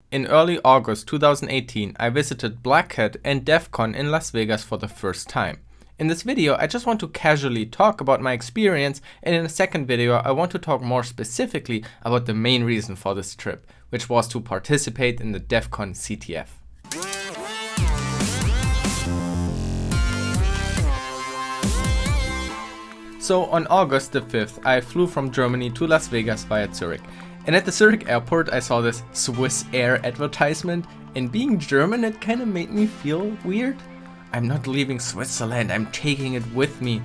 In early August 2018, I visited BlackHat and DEF CON in Las Vegas for the first time. In this video, I just want to casually talk about my experience, and in a second video, I want to talk more specifically about the main reason for this trip, which was to participate in the DEF CON CTF. So on August the 5th, I flew from Germany to Las Vegas via Zurich. And at the Zurich airport, I saw this Swiss Air advertisement, and being German, it kind of made me feel weird. I'm not leaving Switzerland, I'm taking it with me.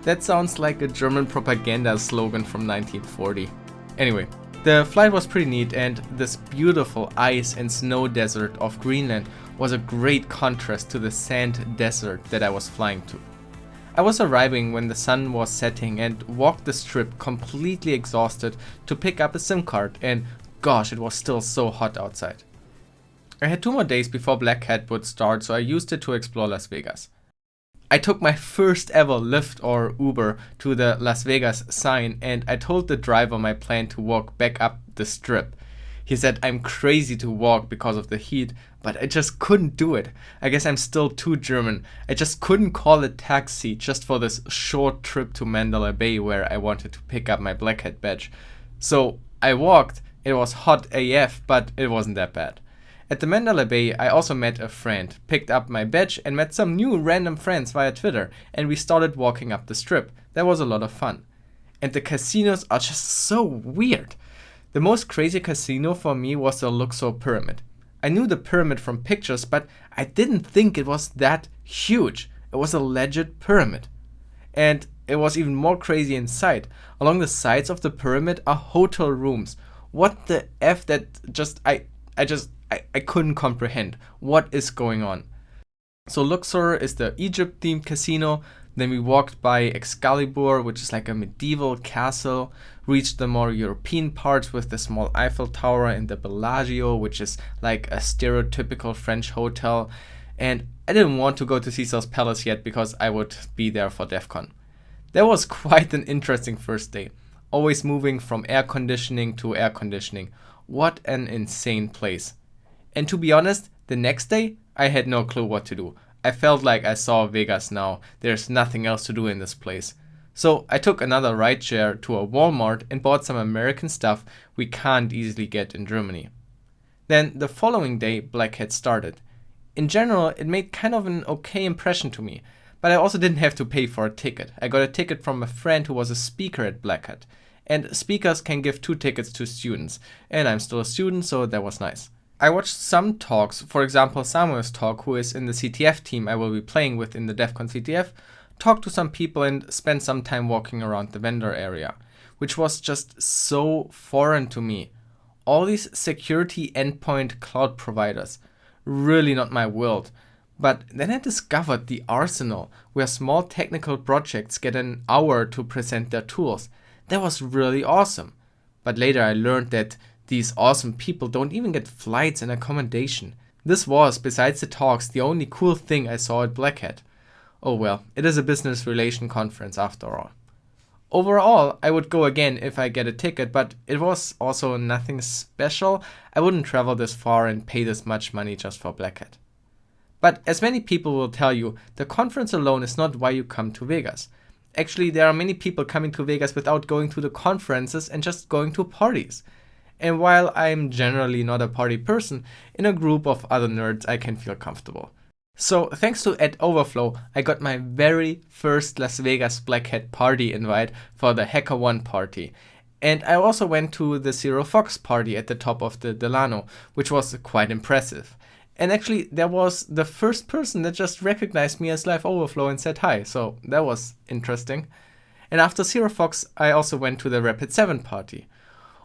That sounds like a German propaganda slogan from 1940. Anyway, the flight was pretty neat, and this beautiful ice and snow desert of Greenland was a great contrast to the sand desert that I was flying to. I was arriving when the sun was setting and walked the strip completely exhausted to pick up a SIM card, and gosh, it was still so hot outside. I had 2 more days before BlackHat would start, so I used it to explore Las Vegas. I took my first ever Lyft or Uber to the Las Vegas sign, and I told the driver my plan to walk back up the strip. He said I'm crazy to walk because of the heat, but I just couldn't do it. I guess I'm still too German. I just couldn't call a taxi just for this short trip to Mandalay Bay where I wanted to pick up my BlackHat badge. So I walked. It was hot AF, but it wasn't that bad. At the Mandalay Bay, I also met a friend, picked up my badge and met some new random friends via Twitter, and we started walking up the strip. That was a lot of fun. And the casinos are just so weird. The most crazy casino for me was the Luxor Pyramid. I knew the pyramid from pictures, but I didn't think it was that huge. It was a legit pyramid. And it was even more crazy inside. Along the sides of the pyramid are hotel rooms. What the F, that I couldn't comprehend. What is going on? So Luxor is the Egypt themed casino. Then we walked by Excalibur, which is like a medieval castle, reached the more European parts with the small Eiffel Tower and the Bellagio, which is like a stereotypical French hotel. And I didn't want to go to Caesar's Palace yet because I would be there for DEF CON. That was quite an interesting first day. Always moving from air conditioning to air conditioning. What an insane place. And to be honest, the next day, I had no clue what to do. I felt like I saw Vegas now. There's nothing else to do in this place. So I took another rideshare to a Walmart and bought some American stuff we can't easily get in Germany. Then the following day, BlackHat started. In general, it made kind of an okay impression to me, but I also didn't have to pay for a ticket. I got a ticket from a friend who was a speaker at BlackHat, and speakers can give 2 tickets to students, and I'm still a student, so that was nice. I watched some talks, for example Samuel's talk, who is in the CTF team I will be playing with in the DEF CON CTF, talked to some people and spent some time walking around the vendor area, which was just so foreign to me. All these security endpoint cloud providers, really not my world. But then I discovered the Arsenal, where small technical projects get an hour to present their tools. That was really awesome. But later I learned that these awesome people don't even get flights and accommodation. This was, besides the talks, the only cool thing I saw at BlackHat. Oh well, it is a business relation conference after all. Overall, I would go again if I get a ticket, but it was also nothing special. I wouldn't travel this far and pay this much money just for BlackHat. But as many people will tell you, the conference alone is not why you come to Vegas. Actually, there are many people coming to Vegas without going to the conferences and just going to parties. And while I'm generally not a party person, in a group of other nerds I can feel comfortable. So thanks to LiveOverflow, I got my very first Las Vegas BlackHat party invite for the HackerOne party. And I also went to the Zero Fox party at the top of the Delano, which was quite impressive. And actually there was the first person that just recognized me as LiveOverflow and said hi, so that was interesting. And after Zero Fox, I also went to the Rapid 7 party.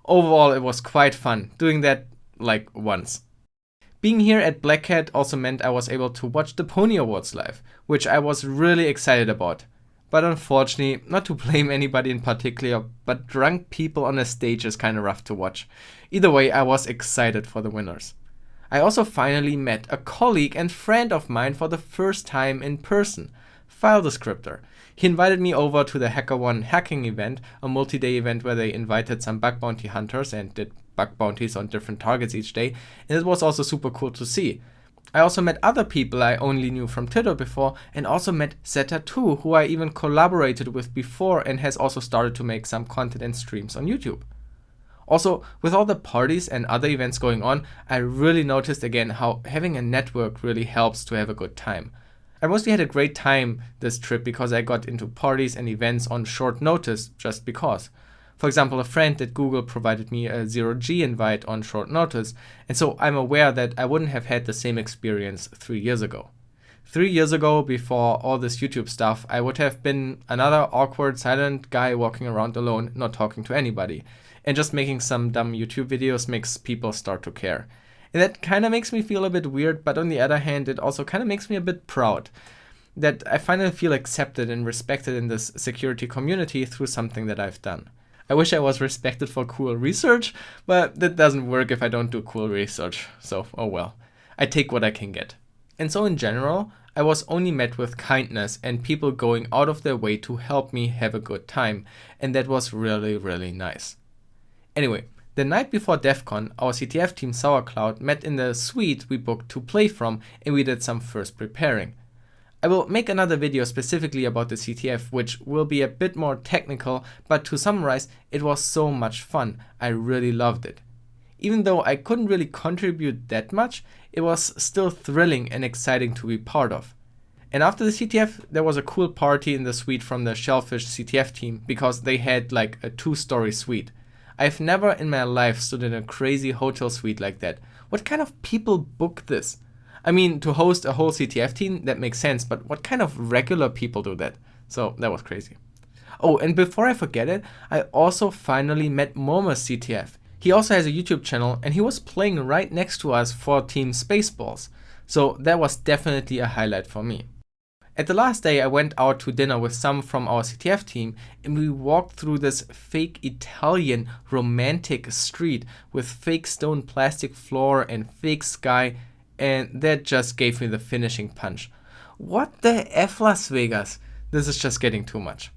Overall, it was quite fun, doing that like once. Being here at BlackHat also meant I was able to watch the Pony Awards live, which I was really excited about. But unfortunately, not to blame anybody in particular, but drunk people on a stage is kinda rough to watch. Either way, I was excited for the winners. I also finally met a colleague and friend of mine for the first time in person, File Descriptor. He invited me over to the HackerOne hacking event, a multi-day event where they invited some bug bounty hunters and did bug bounties on different targets each day, and it was also super cool to see. I also met other people I only knew from Twitter before, and also met Zeta2, who I even collaborated with before and has also started to make some content and streams on YouTube. Also, with all the parties and other events going on, I really noticed again how having a network really helps to have a good time. I mostly had a great time this trip because I got into parties and events on short notice just because. For example, a friend at Google provided me a 0G invite on short notice, and so I'm aware that I wouldn't have had the same experience 3 years ago. 3 years ago, before all this YouTube stuff, I would have been another awkward, silent guy walking around alone, not talking to anybody. And just making some dumb YouTube videos makes people start to care. And that kind of makes me feel a bit weird, but on the other hand, it also kind of makes me a bit proud that I finally feel accepted and respected in this security community through something that I've done. I wish I was respected for cool research, but that doesn't work if I don't do cool research. So, oh well. I take what I can get. And so in general, I was only met with kindness and people going out of their way to help me have a good time. And that was really, really nice. Anyway, the night before DEF CON, our CTF team Sauercloud met in the suite we booked to play from, and we did some first preparing. I will make another video specifically about the CTF, which will be a bit more technical, but to summarize, it was so much fun. I really loved it. Even though I couldn't really contribute that much, it was still thrilling and exciting to be part of. And after the CTF, there was a cool party in the suite from the Shellfish CTF team, because they had like a 2-story suite. I've never in my life stood in a crazy hotel suite like that. What kind of people book this? I mean, to host a whole CTF team, that makes sense, but what kind of regular people do that? So that was crazy. Oh, and before I forget it, I also finally met Momo's CTF. He also has a YouTube channel and he was playing right next to us for Team Spaceballs. So that was definitely a highlight for me. At the last day, I went out to dinner with some from our CTF team and we walked through this fake Italian romantic street with fake stone plastic floor and fake sky, and that just gave me the finishing punch. What the F, Las Vegas? This is just getting too much.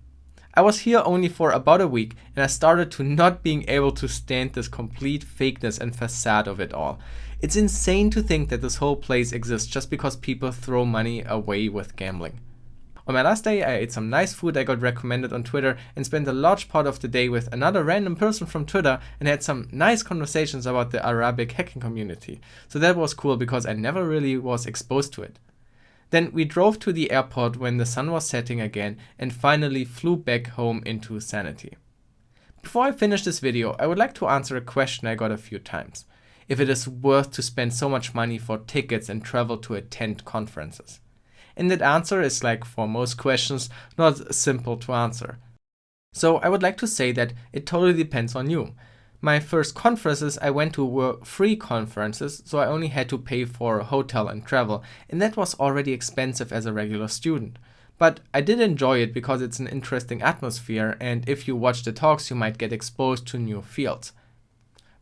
I was here only for about a week and I started to not being able to stand this complete fakeness and facade of it all. It's insane to think that this whole place exists just because people throw money away with gambling. On my last day, I ate some nice food I got recommended on Twitter and spent a large part of the day with another random person from Twitter and had some nice conversations about the Arabic hacking community. So that was cool because I never really was exposed to it. Then we drove to the airport when the sun was setting again and finally flew back home into sanity. Before I finish this video, I would like to answer a question I got a few times. If it is worth to spend so much money for tickets and travel to attend conferences. And that answer is, like for most questions, not simple to answer. So I would like to say that it totally depends on you. My first conferences I went to were free conferences, so I only had to pay for hotel and travel, and that was already expensive as a regular student. But I did enjoy it because it's an interesting atmosphere, and if you watch the talks you might get exposed to new fields.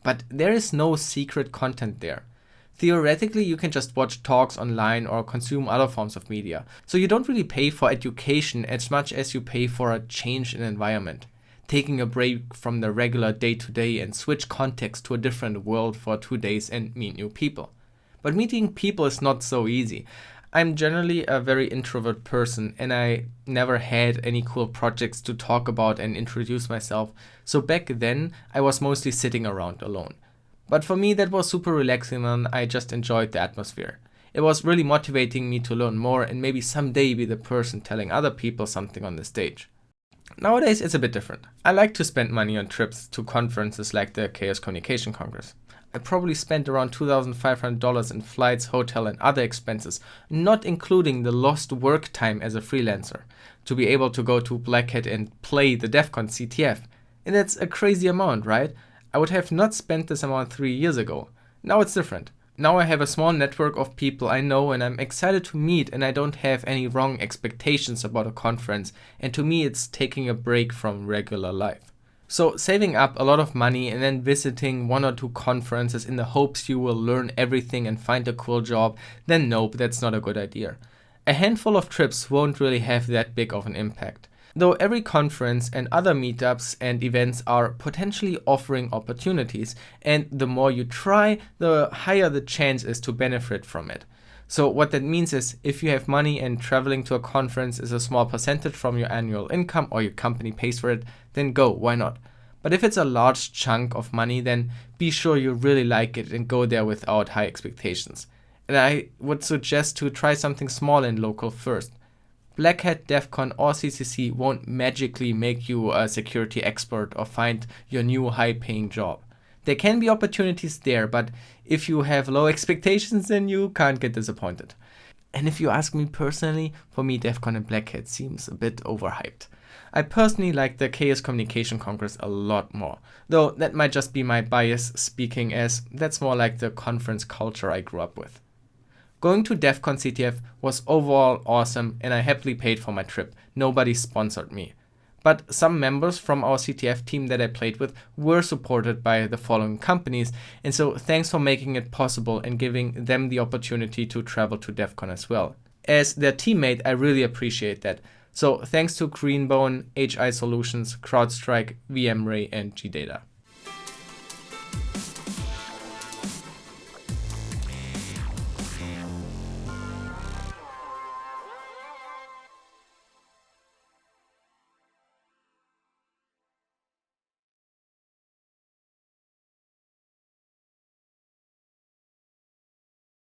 But there is no secret content there. Theoretically, you can just watch talks online or consume other forms of media. So you don't really pay for education as much as you pay for a change in environment. Taking a break from the regular day-to-day and switch context to a different world for 2 days and meet new people. But meeting people is not so easy. I'm generally a very introvert person and I never had any cool projects to talk about and introduce myself, so back then I was mostly sitting around alone. But for me that was super relaxing and I just enjoyed the atmosphere. It was really motivating me to learn more and maybe someday be the person telling other people something on the stage. Nowadays it's a bit different. I like to spend money on trips to conferences like the Chaos Communication Congress. I probably spent around $2,500 in flights, hotel and other expenses, not including the lost work time as a freelancer, to be able to go to BlackHat and play the DEF CON CTF. And that's a crazy amount, right? I would have not spent this amount 3 years ago. Now it's different. Now I have a small network of people I know and I'm excited to meet and I don't have any wrong expectations about a conference, and to me it's taking a break from regular life. So saving up a lot of money and then visiting 1 or 2 conferences in the hopes you will learn everything and find a cool job, then nope, that's not a good idea. A handful of trips won't really have that big of an impact. Though every conference and other meetups and events are potentially offering opportunities, and the more you try, the higher the chance is to benefit from it. So what that means is, if you have money and traveling to a conference is a small percentage from your annual income or your company pays for it, then go, why not? But if it's a large chunk of money, then be sure you really like it and go there without high expectations. And I would suggest to try something small and local first. BlackHat, DEF CON or CCC won't magically make you a security expert or find your new high-paying job. There can be opportunities there, but if you have low expectations, then you can't get disappointed. And if you ask me personally, for me DEF CON and BlackHat seems a bit overhyped. I personally like the Chaos Communication Congress a lot more, though that might just be my bias speaking, as that's more like the conference culture I grew up with. Going to DEF CON CTF was overall awesome and I happily paid for my trip. Nobody sponsored me. But some members from our CTF team that I played with were supported by the following companies, and so thanks for making it possible and giving them the opportunity to travel to DEF CON as well. As their teammate, I really appreciate that. So thanks to Greenbone, HI Solutions, CrowdStrike, VMray and GData.